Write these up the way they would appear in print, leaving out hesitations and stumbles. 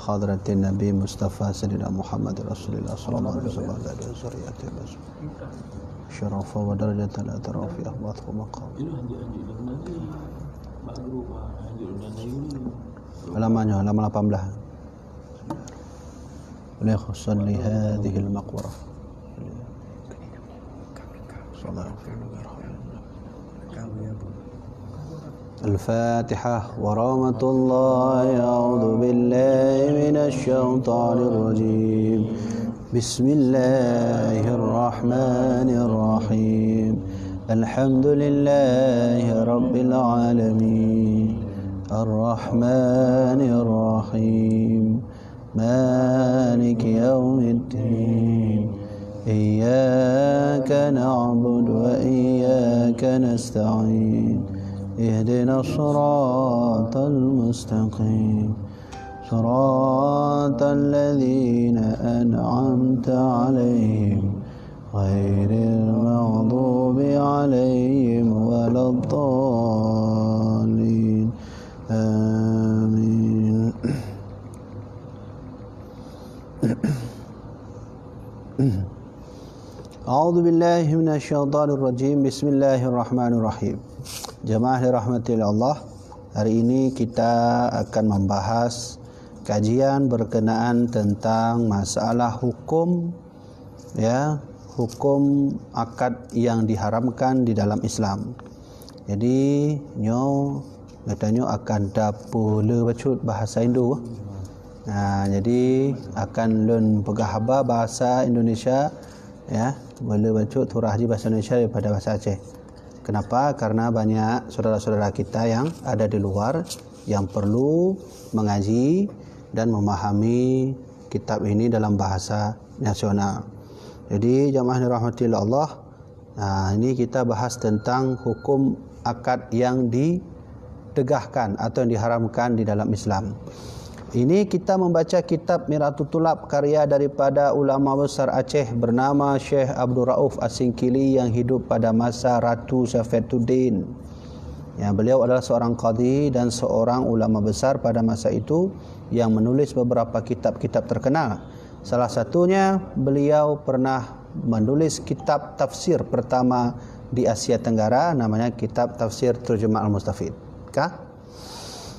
hadratin Nabi Mustafa Sayyidina Muhammad Rasulullah sallallahu alaihi wasallam dan zuriyatih syarafa wa darajatan la tarafi ahmad wa maqam. Halamannya halaman 18. Boleh khusalli hadhihi al-maqwara. الفاتحة ورحمة الله. أعوذ بالله من الشيطان الرجيم. بسم الله الرحمن الرحيم. الحمد لله رب العالمين الرحمن الرحيم مالك يوم الدين إياك نعبد وإياك نستعين اهدنا الصراط المستقيم صراط الذين أنعمت عليهم غير المغضوب عليهم ولا الضالين آمين. A'udzu billahi minasyaitonir rajim. Bismillahirrahmanirrahim. Jemaah dirahmati Allah, hari ini kita akan membahas kajian berkenaan tentang masalah hukum, ya, hukum akad yang diharamkan di dalam Islam. Jadi nyo katanya akan dapula bacut bahasa Indo. Jadi akan lun pegah haba bahasa Indonesia, ya, boleh bacut turah haji bahasa Indonesia daripada bahasa Aceh. Kenapa? Karena banyak saudara-saudara kita yang ada di luar yang perlu mengaji dan memahami kitab ini dalam bahasa nasional. Jadi jamaah dirahmati Allah, ini kita bahas tentang hukum akad yang ditegahkan atau yang diharamkan di dalam Islam. Ini kita membaca kitab Miratul Tulab karya daripada ulama besar Aceh bernama Syekh Abdul Rauf As-Singkili yang hidup pada masa Ratu Safietuddin. Ya, beliau adalah seorang qadhi dan seorang ulama besar pada masa itu yang menulis beberapa kitab-kitab terkenal. Salah satunya beliau pernah menulis kitab tafsir pertama di Asia Tenggara, namanya kitab Tafsir Terjemah Al-Mustafid.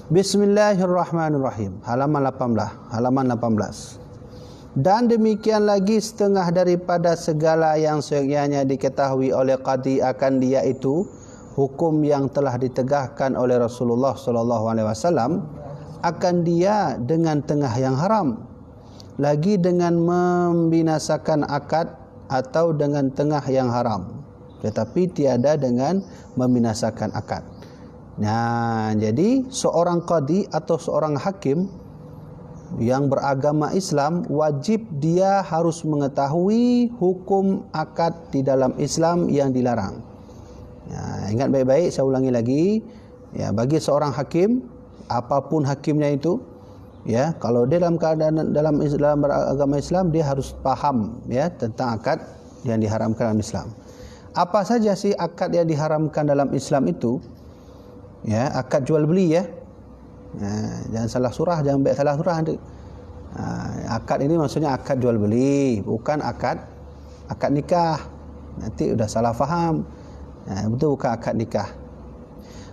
Bismillahirrahmanirrahim. Halaman 18. Dan demikian lagi setengah daripada segala yang seyogyanya diketahui oleh qadi akan dia itu hukum yang telah ditegahkan oleh Rasulullah SAW akan dia dengan tengah yang haram, lagi dengan membinasakan akad atau dengan tengah yang haram, tetapi tiada dengan membinasakan akad. Nah, jadi seorang qadi atau seorang hakim yang beragama Islam wajib dia harus mengetahui hukum akad di dalam Islam yang dilarang. Ya, ingat baik-baik, saya ulangi lagi. Ya, bagi seorang hakim, apapun hakimnya itu, ya, kalau dia dalam keadaan dalam beragama Islam, dia harus paham, ya, tentang akad yang diharamkan dalam Islam. Apa saja sih akad yang diharamkan dalam Islam itu? Ya, akad jual beli, ya. Jangan salah surah, jangan baik salah surah. Akad ini maksudnya akad jual beli, bukan akad nikah. Nanti udah salah faham. Betul, bukan akad nikah.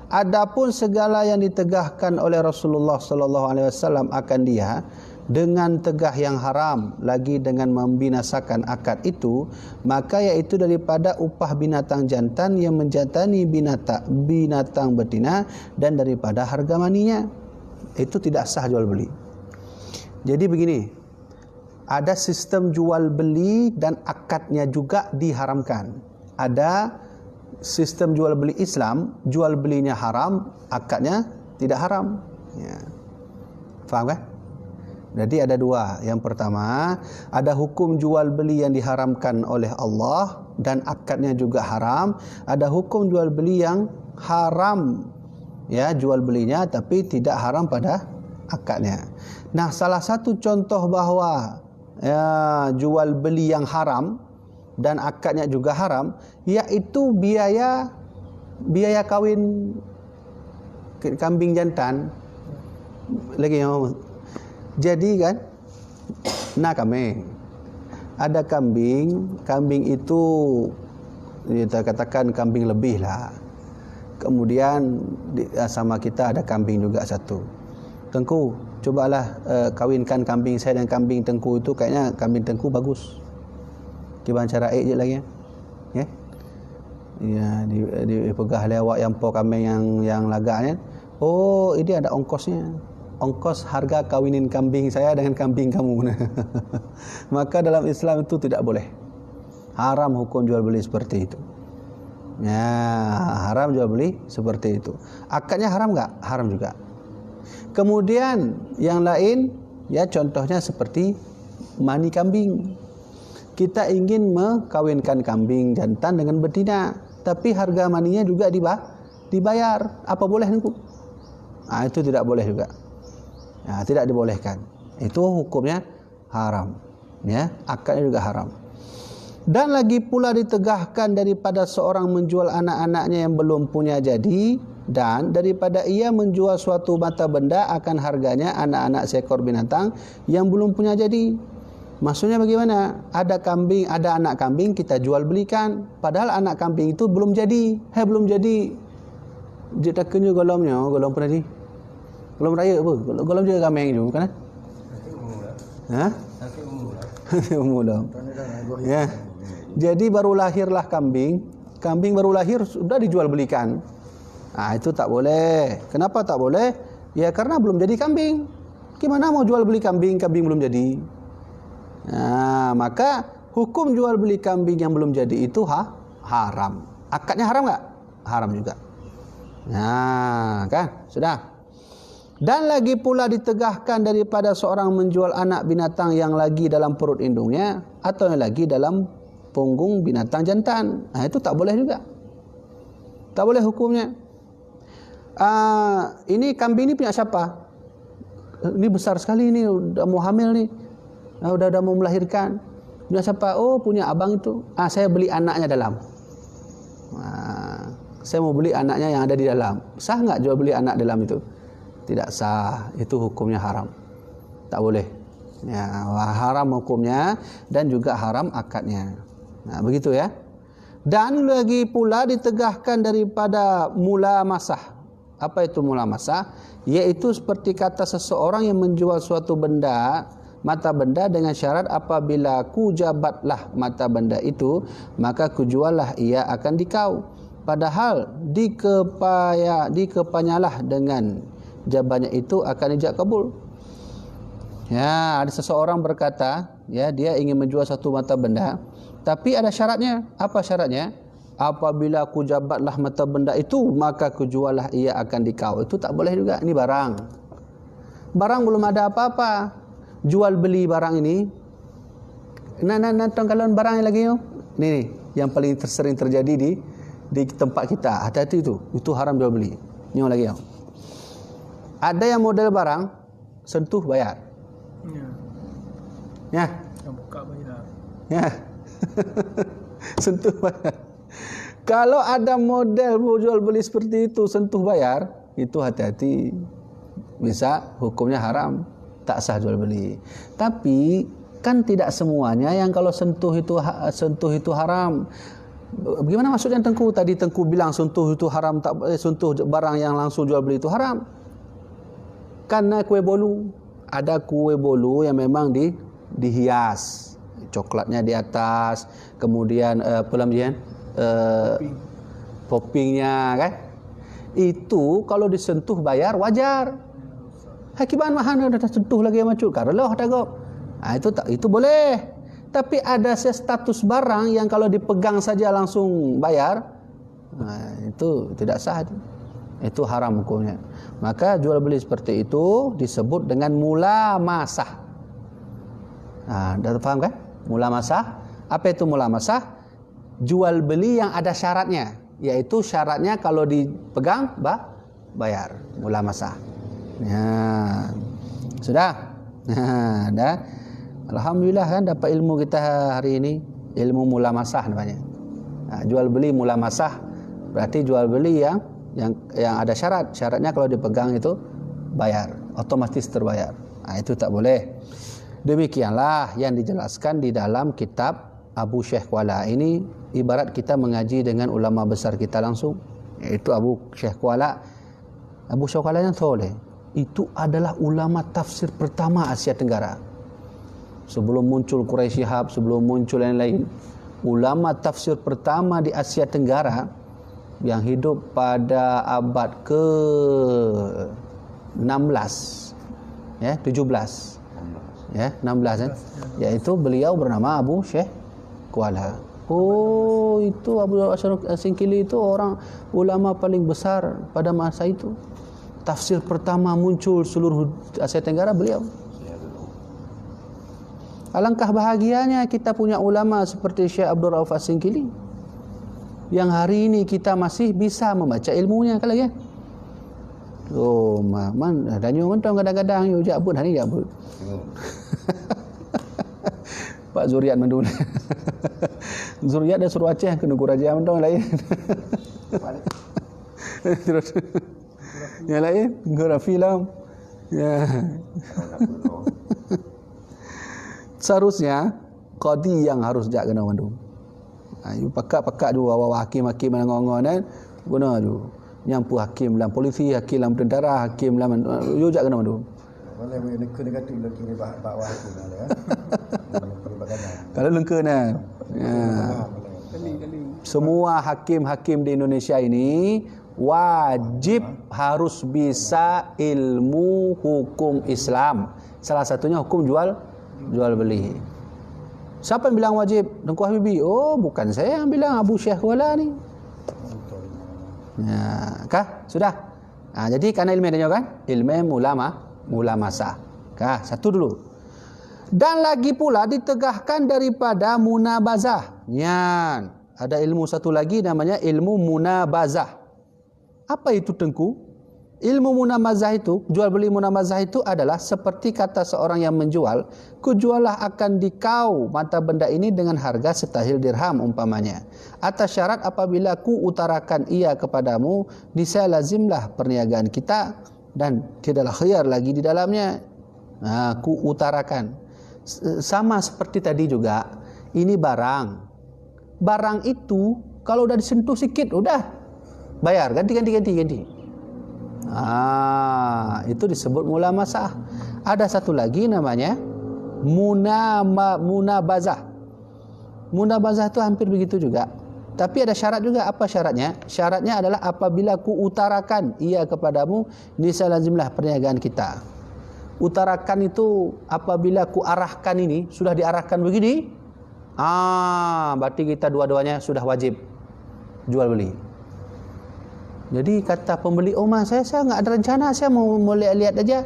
Adapun segala yang ditegahkan oleh Rasulullah SAW akan dia dengan tegah yang haram, lagi dengan membinasakan akad itu, maka yaitu daripada upah binatang jantan yang menjantani binatang betina dan daripada harga maninya, itu tidak sah jual beli. Jadi begini, ada sistem jual beli dan akadnya juga diharamkan. Ada sistem jual beli Islam, jual belinya haram, akadnya tidak haram. Ya. Faham kan? Jadi ada dua. Yang pertama, ada hukum jual beli yang diharamkan oleh Allah dan akadnya juga haram. Ada hukum jual beli yang haram, ya, jual belinya tapi tidak haram pada akadnya. Nah, salah satu contoh bahawa jual beli yang haram dan akadnya juga haram, yaitu biaya kawin kambing jantan. Lagi Jadi kan, kambing. Ada kambing itu kita katakan kambing lebih lah. Kemudian sama kita ada kambing juga satu. Tengku, cobalah kawinkan kambing saya dan kambing Tengku itu, kayaknya kambing Tengku bagus. Kiban cara je lagi ya. Ya. Ya, dipegah oleh awak yang po kambing yang lagaknya. Oh, ini ada ongkosnya. Ongkos harga kawinin kambing saya dengan kambing kamu. Maka dalam Islam itu tidak boleh. Haram hukum jual beli seperti itu. Ya, haram jual beli seperti itu. Akadnya haram enggak? Haram juga. Kemudian yang lain, ya contohnya seperti mani kambing. Kita ingin mengkawinkan kambing jantan dengan betina, tapi harga maninya juga dibayar. Apa boleh niku? Itu tidak boleh juga. Tidak dibolehkan. Itu hukumnya haram. Ya, akadnya juga haram. Dan lagi pula ditegahkan daripada seorang menjual anak-anaknya yang belum punya jadi, dan daripada ia menjual suatu mata benda akan harganya anak-anak seekor binatang yang belum punya jadi. Maksudnya bagaimana? Ada kambing, ada anak kambing kita jual belikan, padahal anak kambing itu belum jadi. Belum jadi. Dia taknya golongnya, golong pernah di. Golong raya apa? Golong juga kambing itu, bukan? Umur dah. Ya. Jadi baru lahirlah kambing baru lahir sudah dijual belikan. Itu tak boleh. Kenapa tak boleh? Ya karena belum jadi kambing. Gimana mau jual beli kambing belum jadi? Maka hukum jual beli kambing yang belum jadi itu haram. Akadnya haram enggak? Haram juga. Kan? Sudah. Dan lagi pula ditegahkan daripada seorang menjual anak binatang yang lagi dalam perut indungnya atau yang lagi dalam punggung binatang jantan. Itu tak boleh juga. Tak boleh hukumnya. Ini kambing ini punya siapa? Ini besar sekali ini, udah mau hamil nih. Udah mau melahirkan. Punya siapa? Oh, punya abang itu. Saya beli anaknya dalam. Saya mau beli anaknya yang ada di dalam. Sah enggak jual beli anak dalam itu? Tidak sah. Itu hukumnya haram. Tak boleh. Ya, haram hukumnya dan juga haram akadnya. Begitu ya. Dan lagi pula ditegahkan daripada mula masah. Apa itu mula masah? Yaitu seperti kata seseorang yang menjual suatu benda, mata benda dengan syarat apabila ku jabatlah mata benda itu, maka kujuallah ia akan dikau. Padahal dikepanyalah dengan jawabannya itu akan ijab kabul. Ya, ada seseorang berkata, ya dia ingin menjual satu mata benda, tapi ada syaratnya. Apa syaratnya? Apabila aku jabatlah mata benda itu, maka kujuallah ia akan dikau. Itu tak boleh juga. Ini barang. Barang belum ada apa-apa. Jual beli barang ini. Tongkalan barang yang lagi yo. Nih, yang paling sering terjadi di tempat kita. Hati-hati itu. Itu haram jual beli. Ini lagi yo. Ada yang model barang, sentuh bayar. Ya. Yang buka bayar. Ya. Sentuh bayar. Kalau ada model jual beli seperti itu, sentuh bayar, itu hati-hati. Bisa hukumnya haram, tak sah jual beli. Tapi kan tidak semuanya yang kalau sentuh itu haram. Bagaimana maksudnya Tengku? Tadi Tengku bilang sentuh itu haram, sentuh barang yang langsung jual beli itu haram. Karena kue bolu, ada kue bolu yang memang dihias, coklatnya di atas, kemudian toppingnya kan, itu kalau disentuh bayar wajar. Hakiban mahana dah sentuh lagi macam karelo hatago. Itu boleh. Tapi ada status barang yang kalau dipegang saja langsung bayar, itu tidak sah. Itu haram hukumnya. Maka jual beli seperti itu disebut dengan mula masah. Dah faham kan? Mula masah. Apa itu mula masah? Jual beli yang ada syaratnya, yaitu syaratnya kalau dipegang bayar. Mula masah. Ya. Sudah. Dah. Alhamdulillah kan dapat ilmu kita hari ini, ilmu mula masah namanya. Jual beli mula masah berarti jual beli yang ada syaratnya kalau dipegang itu bayar, otomatis terbayar. Itu tak boleh. Demikianlah yang dijelaskan di dalam kitab Abu Syekh Kuala. Ini ibarat kita mengaji dengan ulama besar kita langsung, iaitu Abu Syekh Kuala. Abu Syekh Kuala yang soleh itu adalah ulama tafsir pertama Asia Tenggara. Sebelum muncul Quraisy Shihab, sebelum muncul yang lain, ulama tafsir pertama di Asia Tenggara yang hidup pada abad ke-16, 17, 16, iaitu beliau bernama Abu Syekh Kuala. Oh, itu Abu Singkili itu orang ulama paling besar pada masa itu. Tafsir pertama muncul seluruh Asia Tenggara beliau. Alangkah bahagianya kita punya ulama seperti Syekh Abdul Rauf As-Singkili yang hari ini kita masih bisa membaca ilmunya kalau ya. Oh, man danyo mentong kadang-kadang yo jak pun hari jak pun. Pak Zuriat mendul. Zuriat dah suruh Aceh ke Negeri Raja mentong lain. Terus yang lain negara film. Ya. Seharusnya qadi yang harus jak kena mandum. You pakak-pakak tu awak hakim-hakim yang ngongon kan. Guna tu. Nyampu hakim dalam polisi, hakim dalam tentera, hakim dalam you jak kena mandum. Boleh lengka dekat tu lagi ni bak hakim lah. Kalau lengka kan. Ya. Semua hakim-hakim di Indonesia ini wajib harus bisa ilmu hukum Islam. Salah satunya hukum jual beli. Siapa yang bilang wajib? Tengku Habibie. Oh, bukan saya yang bilang, Abu Syekh Kuala ni. Ya, kah? Sudah. Jadi kerana ilmu dia kan? Ilmu mulamasah. Kah? Satu dulu. Dan lagi pula ditegahkan daripada munabazah. Nyan. Ada ilmu satu lagi namanya ilmu munabazah. Apa itu Tengku? Ilmu munamazah itu, jual beli munamazah itu adalah seperti kata seorang yang menjual, kujualah akan dikau mata benda ini dengan harga setahil dirham umpamanya. Atas syarat apabila ku utarakan ia kepadamu, niscaya lazimlah perniagaan kita dan tidaklah khiyar lagi di dalamnya. Ku utarakan. Sama seperti tadi juga, ini barang. Barang itu kalau udah disentuh sikit, udah bayar, ganti. Itu disebut mulamasah. Ada satu lagi namanya munabazah. Munabazah itu hampir begitu juga. Tapi ada syarat juga. Apa syaratnya? Syaratnya adalah apabila ku utarakan ia kepadamu, niscaya lazimlah perniagaan kita. Utarakan itu apabila ku arahkan ini, sudah diarahkan begini, berarti kita dua-duanya sudah wajib jual beli. Jadi kata pembeli, oh mas saya enggak ada rencana, saya mau lihat aja.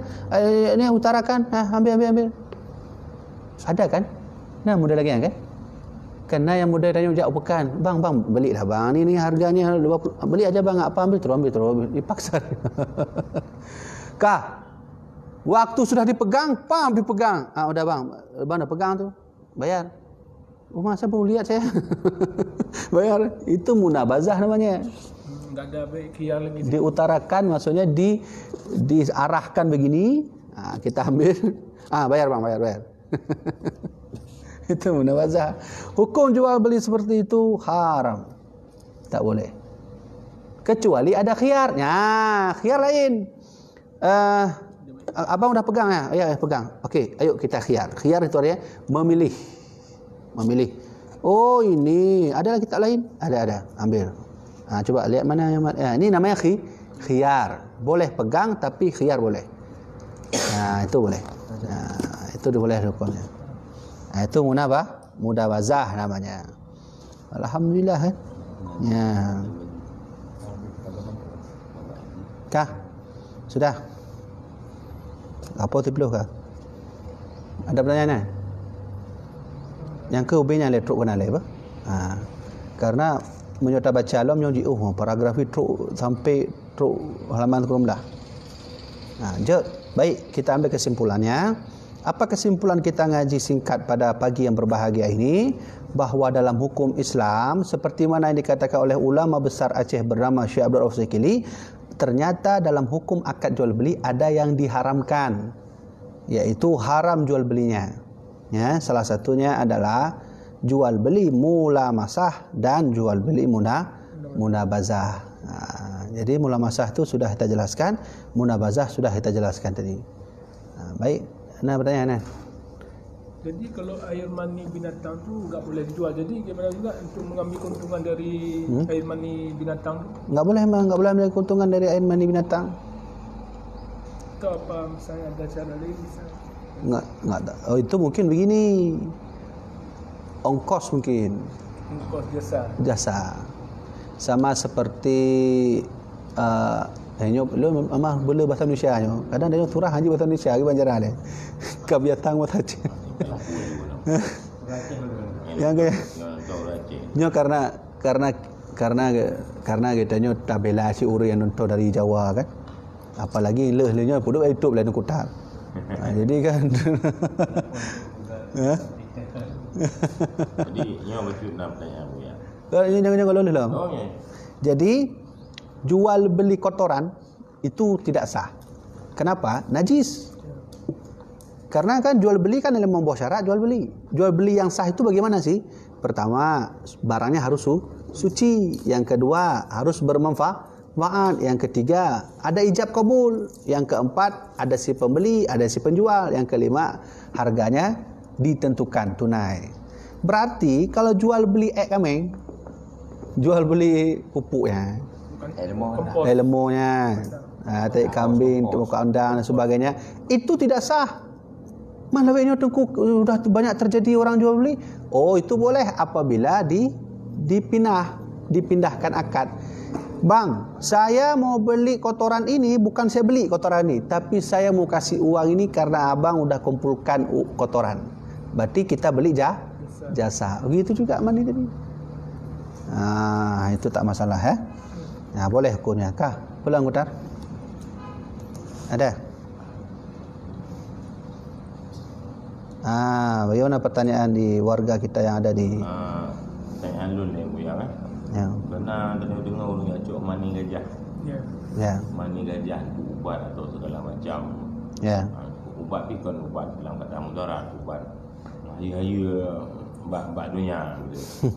Ini utarakan, ambil. Ada kan? Nah, mudah lagi kan? Karena yang mudah tanya jauh pekan, bang belilah bang. Ini harganya 20, beli aja bang, apa ambil terus dipaksa. Kah? Waktu sudah dipegang, dipegang. Udah bang dah pegang tu, bayar. Oh mas saya belum lihat saya. Bayar. Itu munabazah namanya. Tak ada baik khiyar lagi. Diutarakan maksudnya diarahkan begini, kita ambil, bayar bang, bayar. Itu munabazah. Hukum jual beli seperti itu haram, tak boleh. Kecuali ada khiyarnya. Khiyar lain. Abang udah pegang ya? Ya pegang. Okey, ayo kita khiyar. Khiyar itu artinya memilih. Oh ini ada lagi tak lain? Ada. Ambil. Coba lihat mana yang ini namanya khiyar. Boleh pegang tapi khiyar boleh. Itu boleh. Itu boleh hukumnya. Itu munabazah namanya. Alhamdulillah. Ya. Kah? Sudah. Apa tu kah? Ada pertanyaan? Yang ke ubenya le truk kena le apa? Karena menyota baca alam yang paragraf itu sampai halaman ke-16. Baik, kita ambil kesimpulannya. Apa kesimpulan kita ngaji singkat pada pagi yang berbahagia ini? Bahawa dalam hukum Islam, seperti mana yang dikatakan oleh ulama besar Aceh bernama Syekh Abdul Rauf Singkili, ternyata dalam hukum akad jual beli ada yang diharamkan. iaitu haram jual belinya. Ya, salah satunya adalah jual beli mulamasah dan jual beli munabazah. Jadi mulamasah itu sudah kita jelaskan, munabazah sudah kita jelaskan tadi. Baik, ada pertanyaan? Jadi kalau air mani binatang tu enggak boleh dijual. Jadi gimana juga untuk mengambil keuntungan dari air mani binatang tu? Enggak boleh ambil keuntungan dari air mani binatang. Atau apa misalnya ada cara lain misalnya? Enggak. Oh, itu mungkin begini. Ongkos mungkin. Ongkos jasa. Sama seperti lu amah bela bahasa Indonesia nyo. Kadang dia turah haji bahasa Indonesia ke banjaran dia. Ka biatang bahasa Aceh. Yang ke nyo karena kita nyo tabela si uri yang nonton dari Jawa kan. Apalagi leh-lehnya puduk YouTube lain kutar. Jadi kan jadi nyo betul nak pertanyaan aku ya. Jangan kalau lah. Oh ya. Jadi jual beli kotoran itu tidak sah. Kenapa? Najis. Karena kan jual beli kan dalam membawa syarat jual beli. Jual beli yang sah itu bagaimana sih? Pertama, barangnya harus suci. Yang kedua, harus bermanfaat. Yang ketiga, ada ijab kabul. Yang keempat, ada si pembeli, ada si penjual. Yang kelima, harganya ditentukan tunai. Berarti kalau jual beli kambing, jual beli pupuknya, elemonya, tai kambing, muka undang dan sebagainya, itu tidak sah. Mana ini sudah banyak terjadi orang jual beli. Oh, itu boleh apabila dipindahkan akad. Bang, saya mau beli kotoran ini, bukan saya beli kotoran ini, tapi saya mau kasih uang ini karena abang udah kumpulkan kotoran. Berarti kita beli jasa. Begitu juga mandi tadi. Itu tak masalah ya. Nah, boleh hukumnya kah? Pulang Kutar. Ada? Bagaimana pertanyaan di warga kita yang ada di Pertanyaan lu ni Bu yang ya. Pernah dengar orang yang cok mani gajah. Ya. Mani gajah ubat atau segala macam. Ya. Ubat ni kan ubat dalam kata mudarat, ubat raya bak dunia gitu.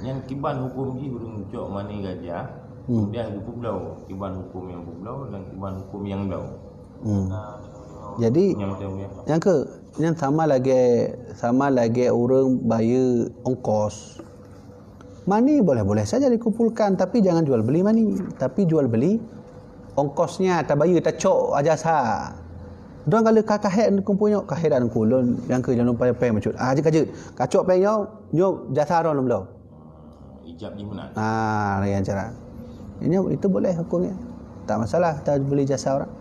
Yang kiban hukum ni burung cok mani gajah. Kemudian hukum lau, kiban hukum yang bublau dan kiban hukum yang lau. Jadi yang sama lagi orang bayar ongkos. Mani boleh-boleh saja dikumpulkan, tapi jangan jual beli mani, tapi jual beli ongkosnya, tak bayar tak cok ajasa. Dorang kalau kakak kumpulnya kakak dan kulon yang ke jangan lupa pay macam kajut kacok pay nyo jasa orang belum. Ijab ni mana? Lain cara. Ini itu boleh hukumnya. Tak masalah kita beli jasa orang.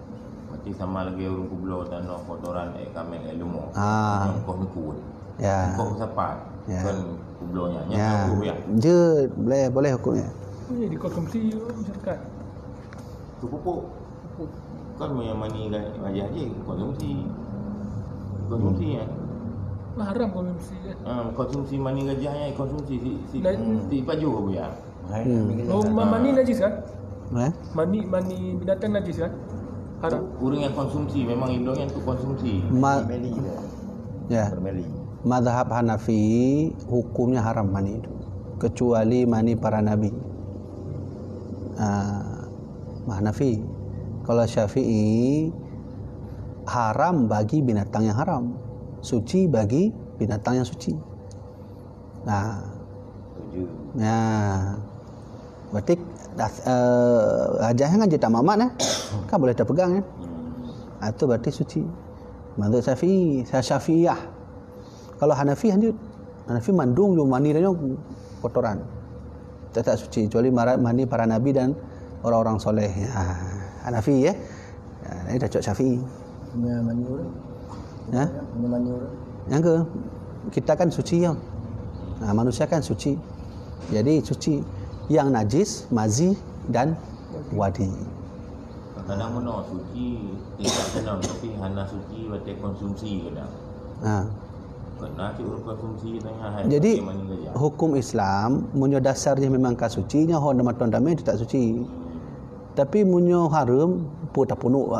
Berarti sama lagi orang kublo tanah kotoran kambing lemuk. Yang kau mikun. Ya. Kau sepat. Ya. Kan kublonya Ya. ya. Je boleh hukumnya. Ini dikonsumsi masyarakat. Tu pupuk. Kan yang mani gajah je konsumsi ya. Haram konsumsi ya. Konsumsi mani gajahnya konsumsi si paju apa ya? Oh, mani najis kan? Eh? Mani binatang najis kan? Haram. Orang yang konsumsi memang hidungnya untuk konsumsi. Bermeli dia. Ya. Bermeli. Mazhab Hanafi hukumnya haram mani itu, kecuali mani para nabi. Hanafi. Kalau Syafi'i haram bagi binatang yang haram, suci bagi binatang yang suci. Berarti gajahnya kan jadi tak mamat kan boleh terpegang kan? Itu berarti suci. Mazhab Syafi'iyah. Kalau Hanafi mandung jo mani dia kotoran. Tak suci kecuali mani para nabi dan orang-orang soleh. Hanafi ya. Ini dah cocok Syafi'i. Punya mani orang. Ya? Punya mani orang. Yang ke kita kan suci ya. Manusia kan suci. Jadi suci. Yang najis, mazi dan wadi. Kadang-kadang mana suci tidak senang, tapi hana suci berarti konsumsi kadang. Kena cik konsumsi tanya. Jadi hukum Islam munyo dasarnya memang ka sucinya hon matan damai tak suci. Tapi munyo haram pu tak punuk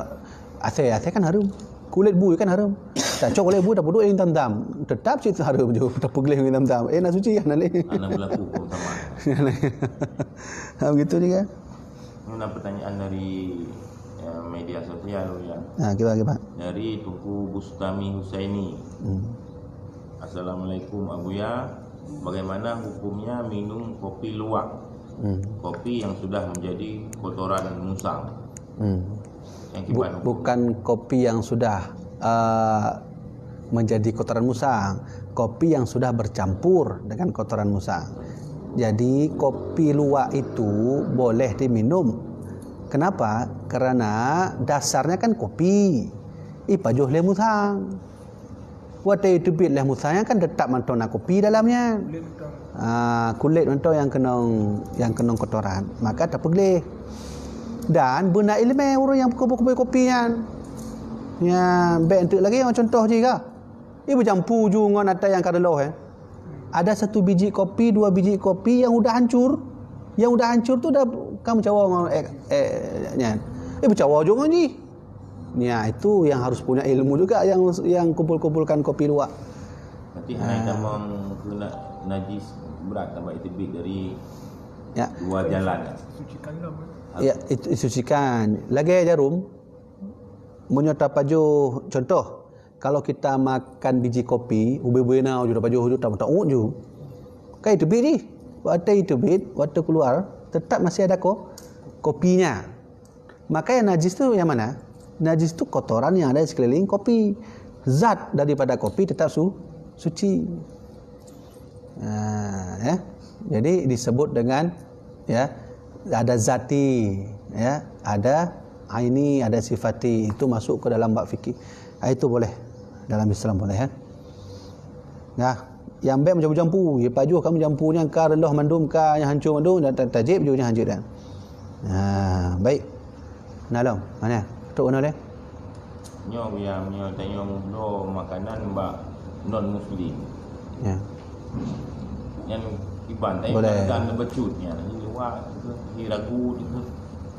ase kan haram. Kulit bu kan haram. Tak cok kulit bu tak duduk yang tam-tam. Tetap cerita haram je. Tak pergi yang tam-tam. Nak suci kan nak Anak berlaku hukum sama. Begitu juga. Ini pertanyaan dari media sosial ya. Kita. Dari Tunku Bustami Husaini. Assalamualaikum Abuya. Bagaimana hukumnya minum kopi luwak? Kopi yang sudah menjadi kotoran musang. Bukan kopi yang sudah menjadi kotoran musang, kopi yang sudah bercampur dengan kotoran musang. Jadi kopi luwak itu boleh diminum. Kenapa? Karena dasarnya kan kopi. Pajuh le musang. Wate itu bit le musangnya kan tetap mantona kopi dalamnya. Kulit mentau yang kena kotoran. Maka tak boleh. Dan benda ilmu orang yang kopi kopian. Ya, baik untuk lagi yang contoh je ke. Ibu campur ju ngon ada yang kadeloh Ada 1 biji kopi, 2 biji kopi yang udah hancur. Yang udah hancur tu dah kamu cawa ngon Ibu cawa ju ngon ji. Ya, itu yang harus punya ilmu juga yang kumpul-kumpulkan kopi luwak. Nanti hanya kena najis berat tambah itu bit dari dua jalan. Sucikanlah. Ya, itu sucikan. Lagi jarum menyota pajuh. Contoh, kalau kita makan biji kopi, ube-ube ju pajuh ju tak ju. Kai itu bit ni. Waktu itu bit, waktu keluar tetap masih ada kopinya. Maka yang najis tu yang mana? Najis tu kotoran yang ada di sekeliling kopi. Zat daripada kopi tetap suci. Jadi disebut dengan ada zati, ada aini, ada sifati. Itu masuk ke dalam bab fikih. Itu boleh dalam Islam boleh yang baik macam jampu, pajuh kamu jampunya ka reloh mandum ka yang hancur mandum dan tajib junya hancur dan. Baik. Nalong, mana? Tok mana dia? Nyo yang tanya mula makanan mbak non muslim. Ya. Yang iban dan becutnya ni luar ni ragu itu.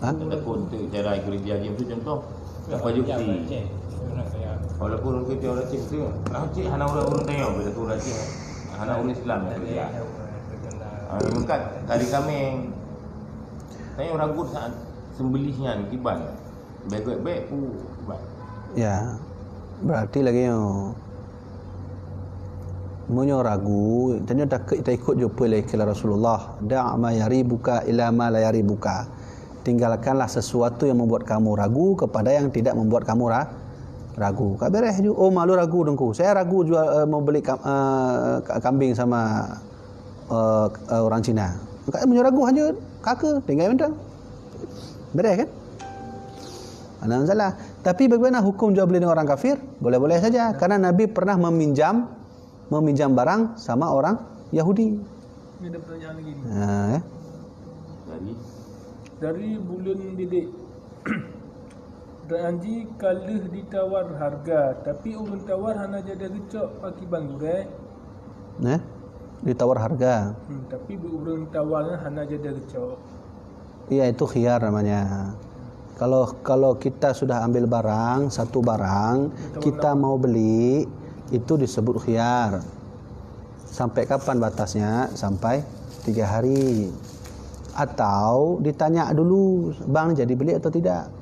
Ada konten cara kerja game tu contoh. Apa juti? Walaupun kita orang cik tu, cik hana orang tanya bila tu orang cik. Hana orang Islam ya. Mungkin dari kami tanya ragu saat sembelihnya kiban. Baik-baik kiban. Ya. Berarti lagi munyo ragu, ternyata kita ikut jumpa lagi Rasulullah. Da' ma yaribuka ila ma la yaribuka. Tinggalkanlah sesuatu yang membuat kamu ragu kepada yang tidak membuat kamu ragu. Kak beres ju. Oh, malu ragu dengku. Saya ragu jual mau beli kambing sama orang Cina. Kak munyo ragu hanya kakak tinggal mentang. Beres kan? Ada masalah. Tapi bagaimana hukum jual beli dengan orang kafir? Boleh-boleh saja. Karena Nabi pernah meminjam barang sama orang Yahudi. Ini ada pertanyaan lagi ni. Dari bulan Didik. Ranji kalah ditawar harga, tapi orang tawar hana jadi gecok paki banggure. Ditawar harga. Tapi orang tawar hana jadi gecok. Iya, itu khiyar namanya. Kalau kita sudah ambil satu barang, kita mau beli, itu disebut khiyar. Sampai kapan batasnya? Sampai 3 hari. Atau ditanya dulu, bang jadi beli atau tidak.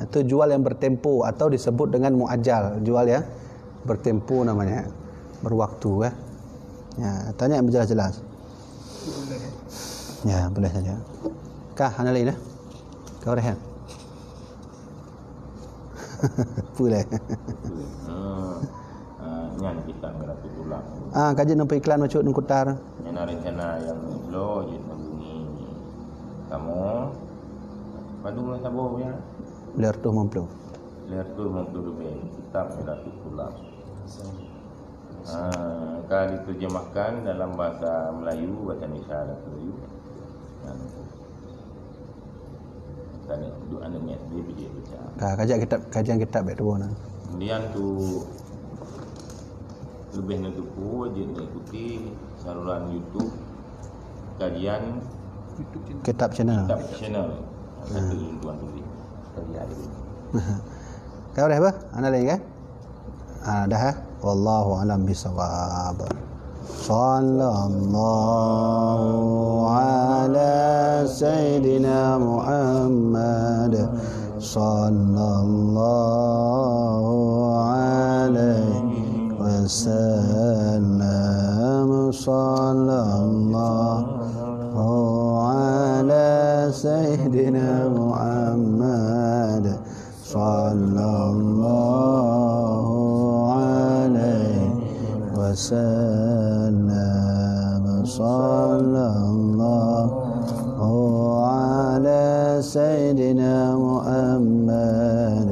Itu jual yang bertempo atau disebut dengan muajjal, jual yang bertempo namanya, berwaktu tanya yang jelas-jelas. Ya, boleh saja. Kah ana lain kau rehat. Boleh. Nyan kita ngerti ulang. Kajian nampak iklan macam nungkutar. Yang rencana yang lo jadi bunyi. Kamu Padung sabo ya. Ler tu mamplu lebih kitab ngerti ulang. Kalau diterjemahkan dalam bahasa Melayu, bahasa isyarat Melayu. Tadi duk anu niat dia baca. Kajian kitab baik tu bona. Kemudian tu lebih nentuku je ikuti saluran YouTube kajian kitab channel. Satu tuan tulis. Kau dah apa? Ana lagi kan? Dah ha? Wallahu alam bisawab. Sallallahu ala sayyidina Muhammad. Sallallahu alaihi wasallam. Sallallahu ala sayyidina Muhammad. Sallallahu alaihi wasallam. Sallallahu ala sayyidina Muhammad.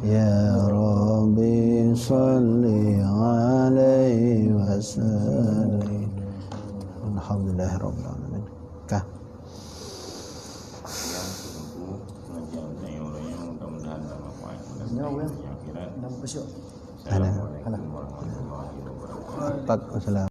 Ya Rabbi salli alaihi wasallam. Alhamdulillah rabbil alamin. Kah? Nyawa kan? Nama bersyuk. Assalamualaikum warahmatullahi wabarakatuh. Waalaikumsalam.